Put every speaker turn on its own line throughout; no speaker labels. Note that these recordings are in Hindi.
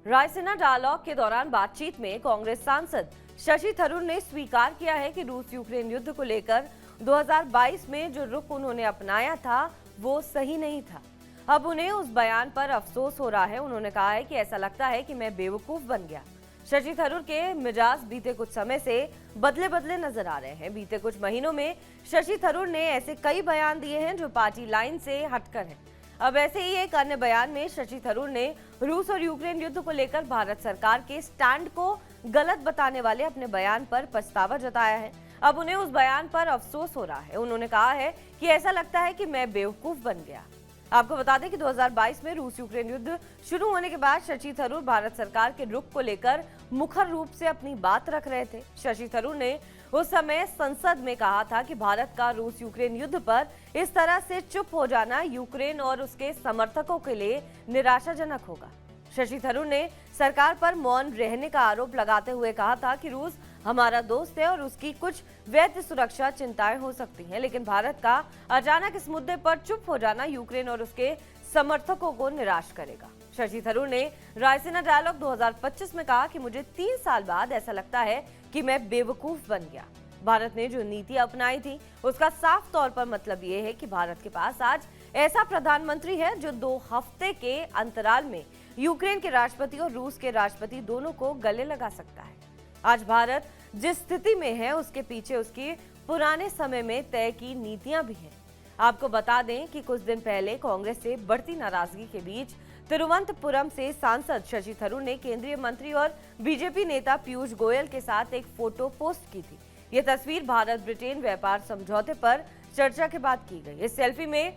रायसीना डायलॉग के दौरान बातचीत में कांग्रेस सांसद शशि थरूर ने स्वीकार किया है कि रूस यूक्रेन युद्ध को लेकर 2022 में जो रुख उन्होंने अपनाया था वो सही नहीं था। अब उन्हें उस बयान पर अफसोस हो रहा है। उन्होंने कहा है कि ऐसा लगता है कि मैं बेवकूफ बन गया। शशि थरूर के मिजाज बीते कुछ समय से बदले बदले नजर आ रहे हैं। बीते कुछ महीनों में शशि थरूर ने ऐसे कई बयान दिए हैं जो पार्टी लाइन से हटकर हैं। अब ऐसे ही एक अन्य बयान में शशि थरूर ने रूस और यूक्रेन युद्ध को लेकर भारत सरकार के स्टैंड को गलत बताने वाले अपने बयान पर पछतावा जताया है। अब उन्हें उस बयान पर अफसोस हो रहा है। उन्होंने कहा है कि ऐसा लगता है कि मैं बेवकूफ बन गया। आपको बता दें कि 2022 में रूस यूक्रेन युद्ध शुरू होने के बाद शशि थरूर भारत सरकार के रुख को लेकर मुखर रूप से अपनी बात रख रहे थे। शशि थरूर ने उस समय संसद में कहा था कि भारत का रूस यूक्रेन युद्ध पर इस तरह से चुप हो जाना यूक्रेन और उसके समर्थकों के लिए निराशाजनक होगा। शशि थरूर ने सरकार पर मौन रहने का आरोप लगाते हुए कहा था कि रूस हमारा दोस्त है और उसकी कुछ वैध सुरक्षा चिंताएं हो सकती हैं, लेकिन भारत का अचानक इस मुद्दे पर चुप हो जाना यूक्रेन और उसके समर्थकों को निराश करेगा। शशि थरूर ने रायसीना डायलॉग 2025 में कहा कि मुझे 3 साल बाद ऐसा लगता है कि मैं बेवकूफ बन गया। भारत ने जो नीति अपनाई थी उसका साफ तौर पर मतलब ये है कि भारत के पास आज ऐसा प्रधानमंत्री है जो 2 हफ्ते के अंतराल में यूक्रेन के राष्ट्रपति और रूस के राष्ट्रपति दोनों को गले लगा सकता है। आज भारत जिस स्थिति में है उसके पीछे उसकी पुराने समय में तय की नीतियां भी हैं। आपको बता दें कि कुछ दिन पहले कांग्रेस से बढ़ती नाराजगी के बीच तिरुवनंतपुरम से सांसद शशि थरूर ने केंद्रीय मंत्री और बीजेपी नेता पीयूष गोयल के साथ एक फोटो पोस्ट की थी। ये तस्वीर भारत ब्रिटेन व्यापार समझौते पर चर्चा के बाद की गई। इस सेल्फी में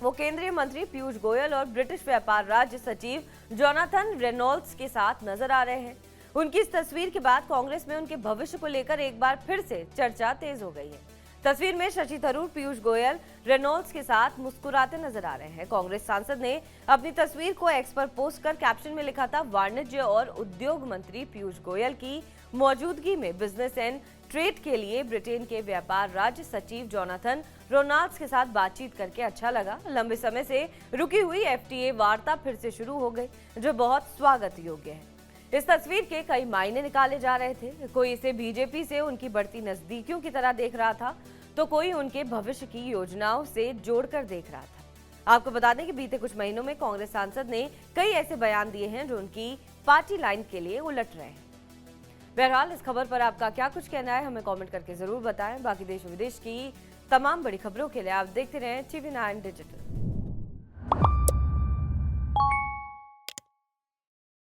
वो केंद्रीय मंत्री पीयूष गोयल और ब्रिटिश व्यापार राज्य सचिव जोनाथन रेनॉल्ड्स के साथ नजर आ रहे हैं। उनकी इस तस्वीर के बाद कांग्रेस में उनके भविष्य को लेकर एक बार फिर से चर्चा तेज हो गई है। तस्वीर में शशि थरूर पीयूष गोयल रेनॉल्ड्स के साथ मुस्कुराते नजर आ रहे हैं। कांग्रेस सांसद ने अपनी तस्वीर को एक्स पर पोस्ट कर कैप्शन में लिखा था, वाणिज्य और उद्योग मंत्री पीयूष गोयल की मौजूदगी में बिजनेस एंड ट्रेड के लिए ब्रिटेन के व्यापार राज्य सचिव जोनाथन रेनॉल्ड्स के साथ बातचीत करके अच्छा लगा। लंबे समय से रुकी हुई एफटीए वार्ता फिर से शुरू हो गई, जो बहुत स्वागत योग्य है। इस तस्वीर के कई मायने निकाले जा रहे थे। कोई इसे बीजेपी से उनकी बढ़ती नजदीकियों की तरह देख रहा था, तो कोई उनके भविष्य की योजनाओं से जोड़कर देख रहा था। आपको बता दें कि बीते कुछ महीनों में कांग्रेस सांसद ने कई ऐसे बयान दिए हैं जो उनकी पार्टी लाइन के लिए उलट रहे हैं। बहरहाल इस खबर पर आपका क्या कुछ कहना है हमें कमेंट करके जरूर बताएं। बाकी देश विदेश की तमाम बड़ी खबरों के लिए आप देखते रहें TV9 डिजिटल।